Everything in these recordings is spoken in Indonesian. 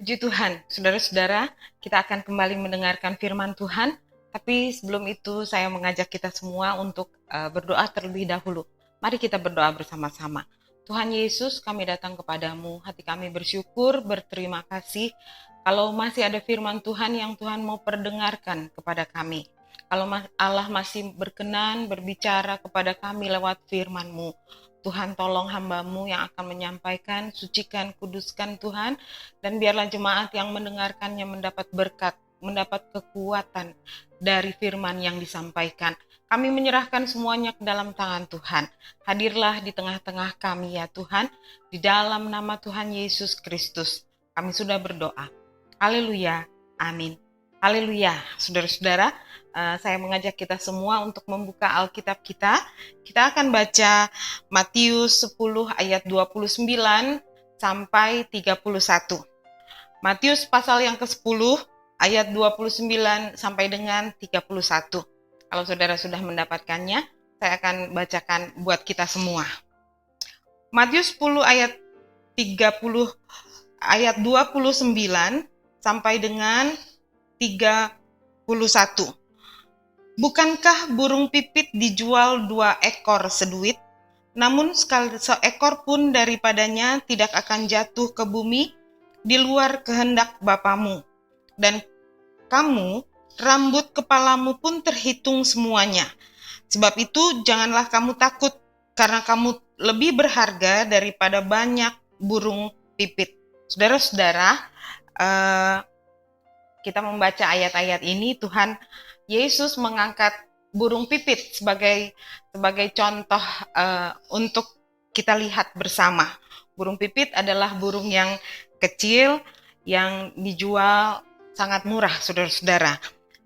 Puji Tuhan, saudara-saudara, kita akan kembali mendengarkan firman Tuhan. Tapi sebelum itu saya mengajak kita semua untuk berdoa terlebih dahulu. Mari kita berdoa bersama-sama. Tuhan Yesus, kami datang kepadamu, hati kami bersyukur, berterima kasih. Kalau masih ada firman Tuhan yang Tuhan mau perdengarkan kepada kami. Kalau Allah masih berkenan berbicara kepada kami lewat firman-Mu. Tuhan tolong hamba-Mu yang akan menyampaikan, sucikan, kuduskan Tuhan, dan biarlah jemaat yang mendengarkannya mendapat berkat, mendapat kekuatan dari firman yang disampaikan. Kami menyerahkan semuanya ke dalam tangan Tuhan. Hadirlah di tengah-tengah kami ya Tuhan, di dalam nama Tuhan Yesus Kristus. Kami sudah berdoa. Haleluya, amin. Haleluya, saudara-saudara. Saya mengajak kita semua untuk membuka Alkitab kita. Kita akan baca Matius 10 ayat 29 sampai 31. Matius pasal yang ke-10 ayat 29 sampai dengan 31. Kalau saudara sudah mendapatkannya, saya akan bacakan buat kita semua. Matius 10 ayat 30 ayat 29 sampai dengan 31. Bukankah burung pipit dijual 2 ekor seduit? Namun sekali seekor pun daripadanya tidak akan jatuh ke bumi di luar kehendak Bapamu. Dan kamu, rambut kepalamu pun terhitung semuanya. Sebab itu janganlah kamu takut, karena kamu lebih berharga daripada banyak burung pipit. Saudara-saudara, kita membaca ayat-ayat ini, Tuhan Yesus mengangkat burung pipit sebagai contoh untuk kita lihat bersama. Burung pipit adalah burung yang kecil yang dijual sangat murah, saudara-saudara.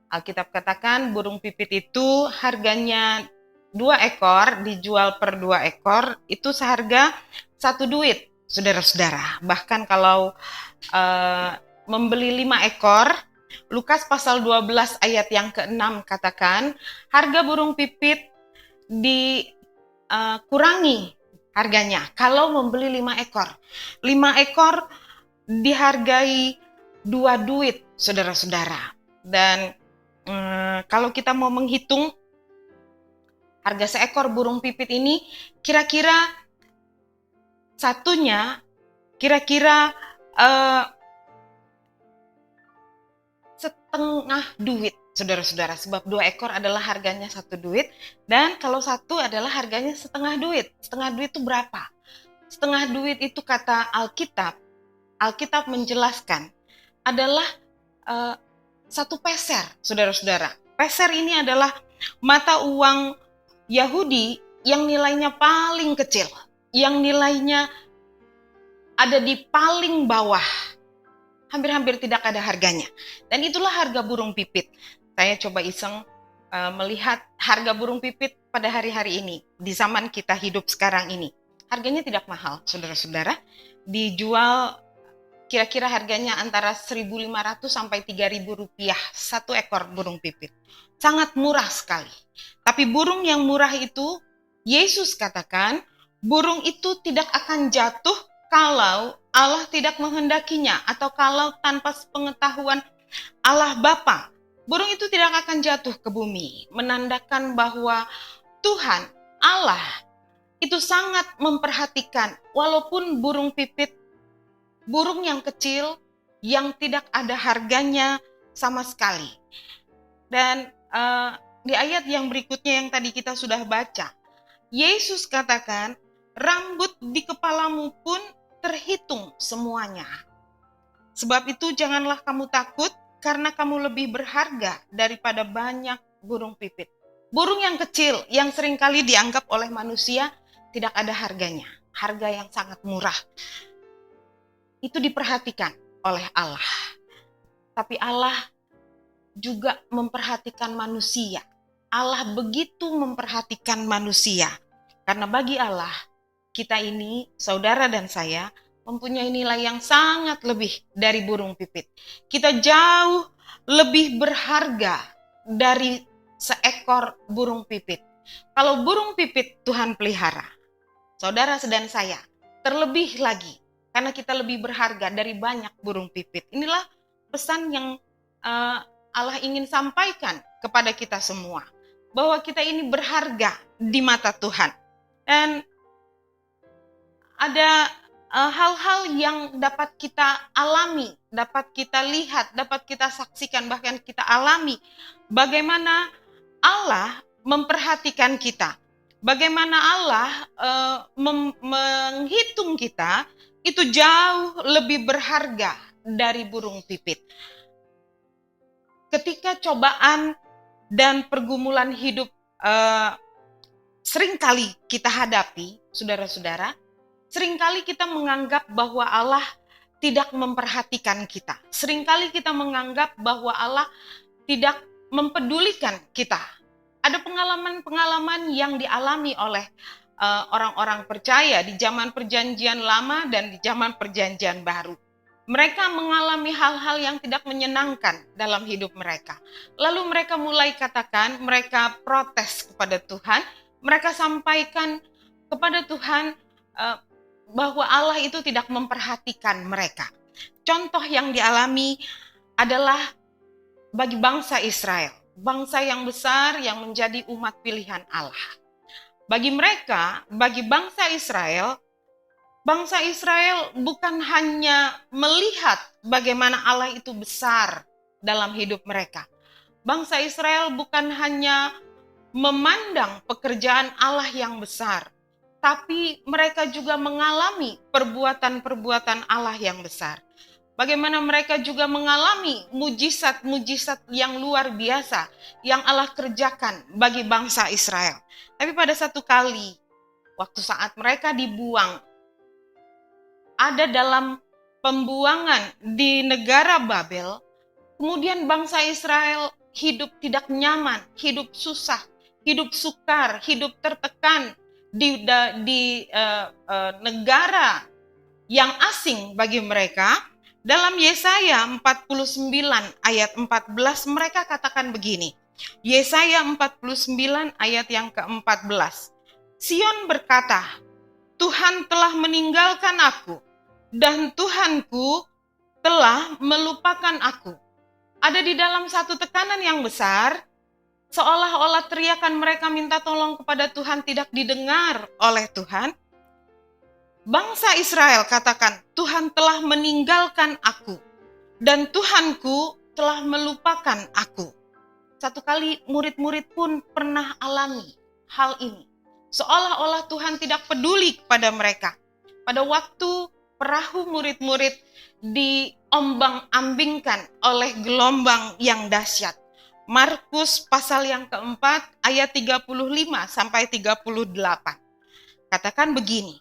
Alkitab katakan burung pipit itu harganya 2 ekor, dijual per 2 ekor, itu seharga 1 duit, saudara-saudara. Bahkan kalau membeli 5 ekor, Lukas pasal 12 ayat yang ke-6 katakan, harga burung pipit dikurangi harganya. Kalau membeli 5 ekor. 5 ekor dihargai 2 duit, saudara-saudara. Dan kalau kita mau menghitung harga seekor burung pipit ini, kira-kira satunya, setengah duit, saudara-saudara. Sebab 2 ekor adalah harganya 1 duit, dan kalau satu adalah harganya setengah duit. Setengah duit itu berapa? Setengah duit itu kata Alkitab menjelaskan adalah 1 peser, saudara-saudara. Peser ini adalah mata uang Yahudi yang nilainya paling kecil, yang nilainya ada di paling bawah. Hampir-hampir tidak ada harganya. Dan itulah harga burung pipit. Saya coba iseng melihat harga burung pipit pada hari-hari ini, di zaman kita hidup sekarang ini. Harganya tidak mahal, saudara-saudara. Dijual kira-kira harganya antara 1.500 sampai 3.000 rupiah 1 ekor burung pipit. Sangat murah sekali. Tapi burung yang murah itu, Yesus katakan, burung itu tidak akan jatuh kalau Allah tidak menghendakinya, atau kalau tanpa pengetahuan Allah Bapa. Burung itu tidak akan jatuh ke bumi, menandakan bahwa Tuhan Allah itu sangat memperhatikan, walaupun burung pipit, burung yang kecil, yang tidak ada harganya sama sekali. Dan di ayat yang berikutnya yang tadi kita sudah baca, Yesus katakan, rambut di kepalamu pun terhitung semuanya. Sebab itu janganlah kamu takut, karena kamu lebih berharga daripada banyak burung pipit. Burung yang kecil yang seringkali dianggap oleh manusia tidak ada harganya, harga yang sangat murah. Itu diperhatikan oleh Allah. Tapi Allah juga memperhatikan manusia. Allah begitu memperhatikan manusia. Karena bagi Allah, kita ini, saudara dan saya, mempunyai nilai yang sangat lebih dari burung pipit. Kita jauh lebih berharga dari seekor burung pipit. Kalau burung pipit Tuhan pelihara, saudara dan saya, terlebih lagi karena kita lebih berharga dari banyak burung pipit. Inilah pesan yang Allah ingin sampaikan kepada kita semua, bahwa kita ini berharga di mata Tuhan. Dan ada hal-hal yang dapat kita alami, dapat kita lihat, dapat kita saksikan, bahkan kita alami bagaimana Allah memperhatikan kita, bagaimana Allah menghitung kita itu jauh lebih berharga dari burung pipit. Ketika cobaan dan pergumulan hidup seringkali kita hadapi, saudara-saudara, seringkali kita menganggap bahwa Allah tidak memperhatikan kita. Seringkali kita menganggap bahwa Allah tidak mempedulikan kita. Ada pengalaman-pengalaman yang dialami oleh orang-orang percaya di zaman Perjanjian Lama dan di zaman Perjanjian Baru. Mereka mengalami hal-hal yang tidak menyenangkan dalam hidup mereka. Lalu mereka mulai katakan, mereka protes kepada Tuhan, mereka sampaikan kepada Tuhan bahwa Allah itu tidak memperhatikan mereka. Contoh yang dialami adalah bagi bangsa Israel, bangsa yang besar yang menjadi umat pilihan Allah. Bagi mereka, bagi bangsa Israel bukan hanya melihat bagaimana Allah itu besar dalam hidup mereka. Bangsa Israel bukan hanya memandang pekerjaan Allah yang besar, tapi mereka juga mengalami perbuatan-perbuatan Allah yang besar. Bagaimana mereka juga mengalami mujizat-mujizat yang luar biasa yang Allah kerjakan bagi bangsa Israel. Tapi pada satu kali, waktu saat mereka dibuang, ada dalam pembuangan di negara Babel, kemudian bangsa Israel hidup tidak nyaman, hidup susah, hidup sukar, hidup tertekan di negara yang asing bagi mereka. Dalam Yesaya 49 ayat 14 mereka katakan begini. Yesaya 49 ayat yang ke-14. Sion berkata, Tuhan telah meninggalkan aku dan Tuhanku telah melupakan aku. Ada di dalam satu tekanan yang besar, seolah-olah teriakan mereka minta tolong kepada Tuhan tidak didengar oleh Tuhan. Bangsa Israel katakan, Tuhan telah meninggalkan aku dan Tuhanku telah melupakan aku. Satu kali murid-murid pun pernah alami hal ini. Seolah-olah Tuhan tidak peduli kepada mereka. Pada waktu perahu murid-murid diombang-ambingkan oleh gelombang yang dahsyat. Markus pasal yang keempat ayat 35 sampai 38. Katakan begini.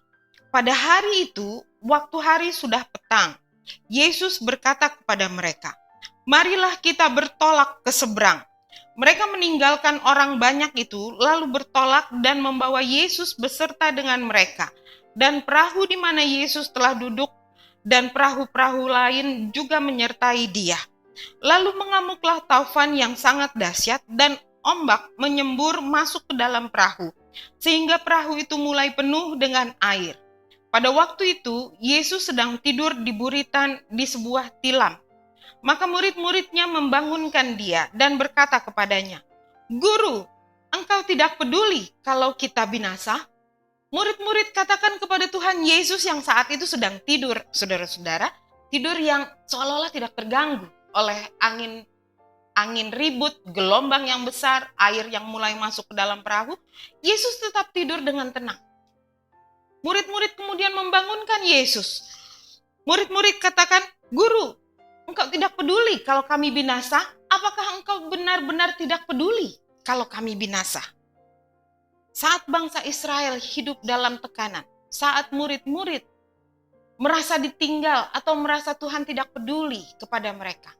Pada hari itu, waktu hari sudah petang, Yesus berkata kepada mereka, marilah kita bertolak ke seberang. Mereka meninggalkan orang banyak itu, lalu bertolak dan membawa Yesus beserta dengan mereka. Dan perahu di mana Yesus telah duduk, dan perahu-perahu lain juga menyertai dia. Lalu mengamuklah taufan yang sangat dahsyat, dan ombak menyembur masuk ke dalam perahu, sehingga perahu itu mulai penuh dengan air. Pada waktu itu, Yesus sedang tidur di buritan di sebuah tilam. Maka murid-muridnya membangunkan dia dan berkata kepadanya, Guru, engkau tidak peduli kalau kita binasa? Murid-murid katakan kepada Tuhan Yesus yang saat itu sedang tidur, saudara-saudara, tidur yang seolah-olah tidak terganggu oleh angin ribut, gelombang yang besar, air yang mulai masuk ke dalam perahu. Yesus tetap tidur dengan tenang. Murid-murid kemudian membangunkan Yesus. Murid-murid katakan, Guru, engkau tidak peduli kalau kami binasa? Apakah engkau benar-benar tidak peduli kalau kami binasa? Saat bangsa Israel hidup dalam tekanan, saat murid-murid merasa ditinggal atau merasa Tuhan tidak peduli kepada mereka,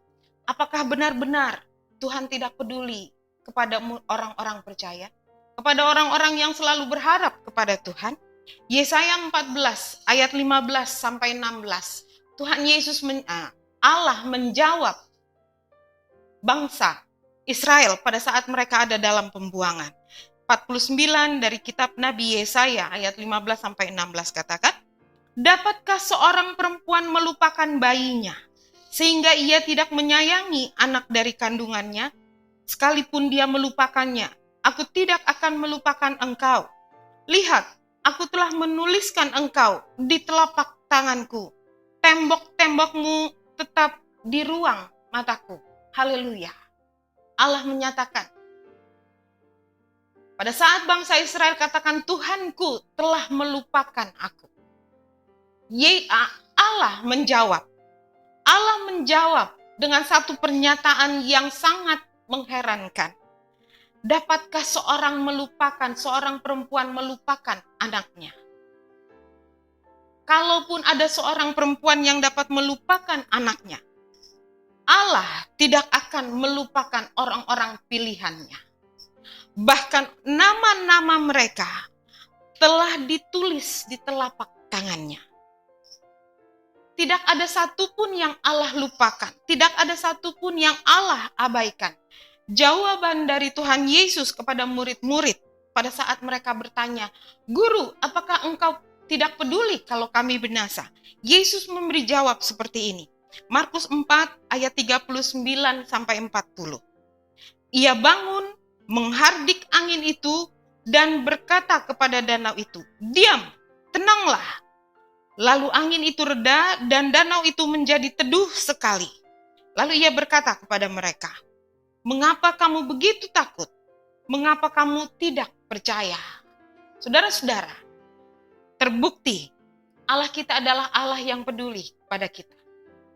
apakah benar-benar Tuhan tidak peduli kepada orang-orang percaya? Kepada orang-orang yang selalu berharap kepada Tuhan? Yesaya 14 ayat 15 sampai 16. Tuhan Yesus Allah menjawab bangsa Israel pada saat mereka ada dalam pembuangan. 49 dari kitab Nabi Yesaya ayat 15 sampai 16 katakan, Dapatkah seorang perempuan melupakan bayinya, sehingga ia tidak menyayangi anak dari kandungannya? Sekalipun dia melupakannya, aku tidak akan melupakan engkau. Lihat, aku telah menuliskan engkau di telapak tanganku. Tembok-tembokmu tetap di ruang mataku. Haleluya. Allah menyatakan, pada saat bangsa Israel katakan, Tuhanku telah melupakan aku. Allah menjawab. Allah menjawab dengan satu pernyataan yang sangat mengherankan. Dapatkah seorang perempuan melupakan anaknya? Kalaupun ada seorang perempuan yang dapat melupakan anaknya, Allah tidak akan melupakan orang-orang pilihannya. Bahkan nama-nama mereka telah ditulis di telapak tangannya. Tidak ada satupun yang Allah lupakan. Tidak ada satupun yang Allah abaikan. Jawaban dari Tuhan Yesus kepada murid-murid pada saat mereka bertanya, Guru, apakah engkau tidak peduli kalau kami binasa? Yesus memberi jawab seperti ini. Markus 4 ayat 39-40. Ia bangun, menghardik angin itu, dan berkata kepada danau itu, diam, tenanglah. Lalu angin itu reda dan danau itu menjadi teduh sekali. Lalu ia berkata kepada mereka, mengapa kamu begitu takut? Mengapa kamu tidak percaya? Saudara-saudara, terbukti Allah kita adalah Allah yang peduli pada kita.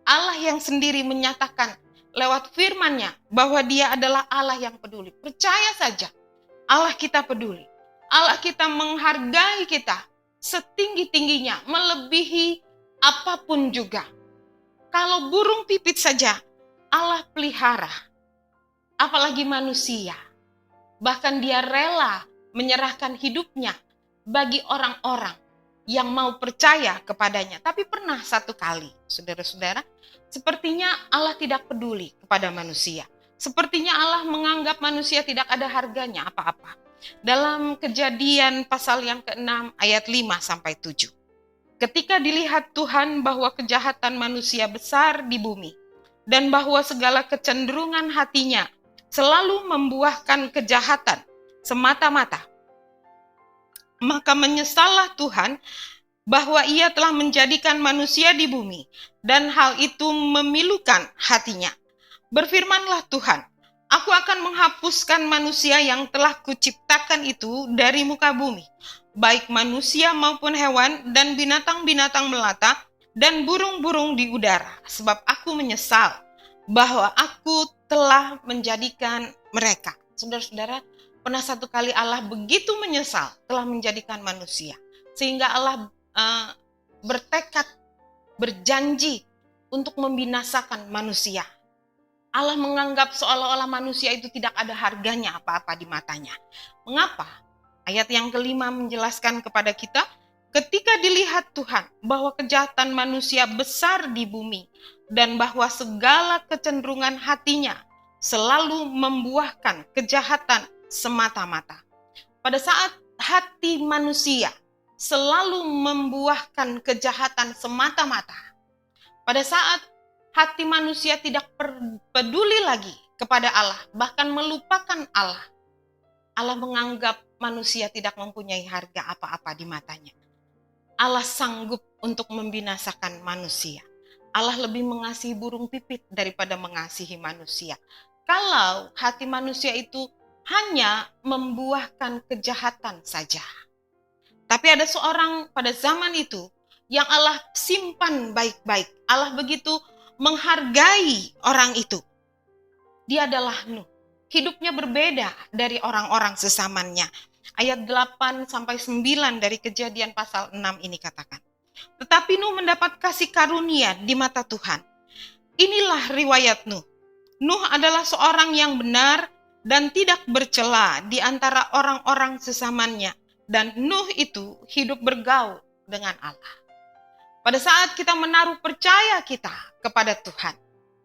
Allah yang sendiri menyatakan lewat firman-Nya bahwa Dia adalah Allah yang peduli. Percaya saja, Allah kita peduli. Allah kita menghargai kita setinggi-tingginya, melebihi apapun juga. Kalau burung pipit saja Allah pelihara, apalagi manusia. Bahkan Dia rela menyerahkan hidupnya bagi orang-orang yang mau percaya kepadanya. Tapi pernah satu kali, saudara-saudara, sepertinya Allah tidak peduli kepada manusia. Sepertinya Allah menganggap manusia tidak ada harganya apa-apa. Dalam Kejadian pasal yang ke-6 ayat 5-7. Ketika dilihat Tuhan bahwa kejahatan manusia besar di bumi dan bahwa segala kecenderungan hatinya selalu membuahkan kejahatan semata-mata, maka menyesallah Tuhan bahwa Ia telah menjadikan manusia di bumi dan hal itu memilukan hatinya. Berfirmanlah Tuhan, aku akan menghapuskan manusia yang telah kuciptakan itu dari muka bumi, baik manusia maupun hewan dan binatang-binatang melata dan burung-burung di udara, sebab aku menyesal bahwa aku telah menjadikan mereka. Saudara-saudara, pernah satu kali Allah begitu menyesal telah menjadikan manusia, sehingga Allah bertekad, berjanji untuk membinasakan manusia. Allah menganggap seolah-olah manusia itu tidak ada harganya apa-apa di matanya. Mengapa? Ayat yang kelima menjelaskan kepada kita, ketika dilihat Tuhan bahwa kejahatan manusia besar di bumi dan bahwa segala kecenderungan hatinya selalu membuahkan kejahatan semata-mata. Pada saat hati manusia selalu membuahkan kejahatan semata-mata, pada saat hati manusia tidak peduli lagi kepada Allah, bahkan melupakan Allah, Allah menganggap manusia tidak mempunyai harga apa-apa di matanya. Allah sanggup untuk membinasakan manusia. Allah lebih mengasihi burung pipit daripada mengasihi manusia. Kalau hati manusia itu hanya membuahkan kejahatan saja. Tapi ada seorang pada zaman itu yang Allah simpan baik-baik. Allah begitu menghargai orang itu. Dia adalah Nuh. Hidupnya berbeda dari orang-orang sesamanya. Ayat 8-9 dari Kejadian pasal 6 ini katakan. Tetapi Nuh mendapat kasih karunia di mata Tuhan. Inilah riwayat Nuh. Nuh adalah seorang yang benar dan tidak bercela di antara orang-orang sesamanya. Dan Nuh itu hidup bergaul dengan Allah. Pada saat kita menaruh percaya kita kepada Tuhan,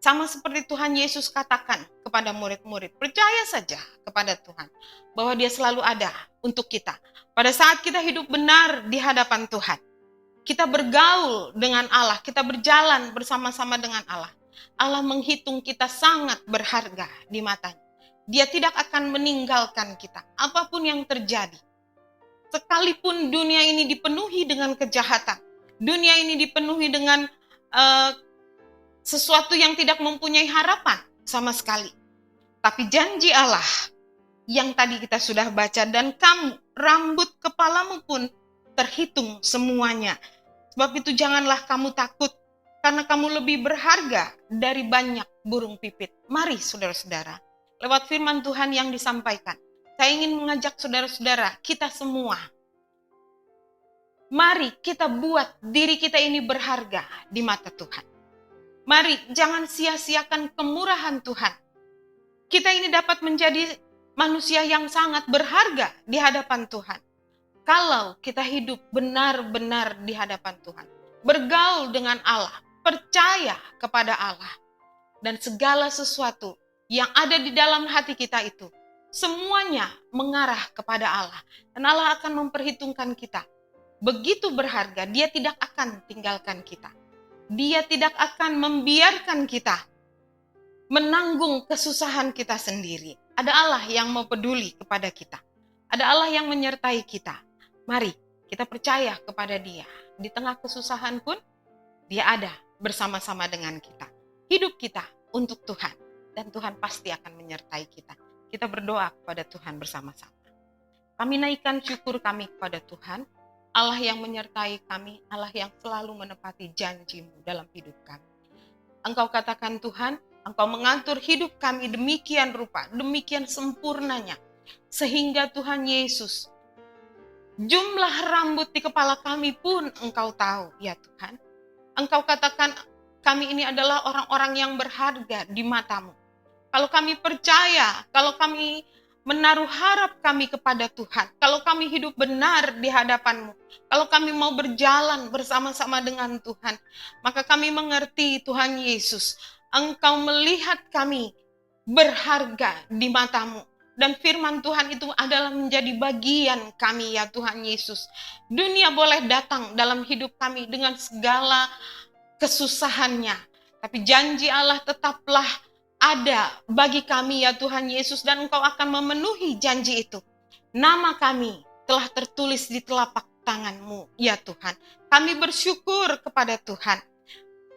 sama seperti Tuhan Yesus katakan kepada murid-murid, percaya saja kepada Tuhan bahwa Dia selalu ada untuk kita. Pada saat kita hidup benar di hadapan Tuhan, kita bergaul dengan Allah, kita berjalan bersama-sama dengan Allah. Allah menghitung kita sangat berharga di matanya. Dia tidak akan meninggalkan kita, apapun yang terjadi. Sekalipun dunia ini dipenuhi dengan kejahatan, dunia ini dipenuhi dengan sesuatu yang tidak mempunyai harapan sama sekali. Tapi janji Allah yang tadi kita sudah baca, dan kamu, rambut kepalamu pun terhitung semuanya. Sebab itu janganlah kamu takut, karena kamu lebih berharga dari banyak burung pipit. Mari saudara-saudara, lewat firman Tuhan yang disampaikan, saya ingin mengajak saudara-saudara, kita semua, mari kita buat diri kita ini berharga di mata Tuhan. Mari jangan sia-siakan kemurahan Tuhan. Kita ini dapat menjadi manusia yang sangat berharga di hadapan Tuhan. Kalau kita hidup benar-benar di hadapan Tuhan, bergaul dengan Allah, percaya kepada Allah, dan segala sesuatu yang ada di dalam hati kita itu, semuanya mengarah kepada Allah. Dan Allah akan memperhitungkan kita. Begitu berharga, Dia tidak akan tinggalkan kita. Dia tidak akan membiarkan kita menanggung kesusahan kita sendiri. Ada Allah yang mau peduli kepada kita. Ada Allah yang menyertai kita. Mari kita percaya kepada Dia. Di tengah kesusahan pun Dia ada bersama-sama dengan kita. Hidup kita untuk Tuhan, dan Tuhan pasti akan menyertai kita. Kita berdoa kepada Tuhan bersama-sama. Kami naikkan syukur kami kepada Tuhan, Allah yang menyertai kami, Allah yang selalu menepati janji-Mu dalam hidup kami. Engkau katakan Tuhan, Engkau mengatur hidup kami demikian rupa, demikian sempurnanya, sehingga Tuhan Yesus, jumlah rambut di kepala kami pun Engkau tahu, ya Tuhan. Engkau katakan kami ini adalah orang-orang yang berharga di mata-Mu. Kalau kami percaya, kalau kami menaruh harap kami kepada Tuhan, kalau kami hidup benar di hadapan-Mu, kalau kami mau berjalan bersama-sama dengan Tuhan, maka kami mengerti Tuhan Yesus, Engkau melihat kami berharga di mata-Mu. Dan firman Tuhan itu adalah menjadi bagian kami, ya Tuhan Yesus. Dunia boleh datang dalam hidup kami dengan segala kesusahannya, tapi janji Allah tetaplah ada bagi kami, ya Tuhan Yesus, dan Engkau akan memenuhi janji itu. Nama kami telah tertulis di telapak tangan-Mu, ya Tuhan. Kami bersyukur kepada Tuhan.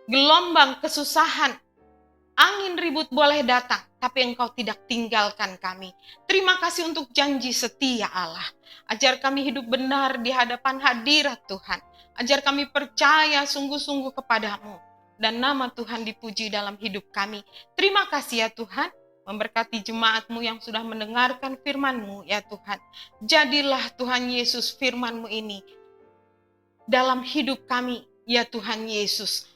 Gelombang kesusahan, angin ribut boleh datang, tapi Engkau tidak tinggalkan kami. Terima kasih untuk janji setia Allah. Ajar kami hidup benar di hadapan hadirat Tuhan. Ajar kami percaya sungguh-sungguh kepada-Mu. Dan nama Tuhan dipuji dalam hidup kami. Terima kasih ya Tuhan. Memberkati jemaat-Mu yang sudah mendengarkan firman-Mu ya Tuhan. Jadilah Tuhan Yesus firman-Mu ini dalam hidup kami ya Tuhan Yesus.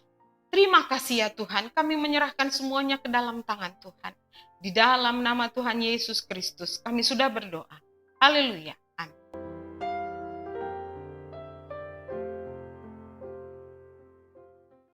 Terima kasih ya Tuhan. Kami menyerahkan semuanya ke dalam tangan Tuhan. Di dalam nama Tuhan Yesus Kristus kami sudah berdoa. Haleluya.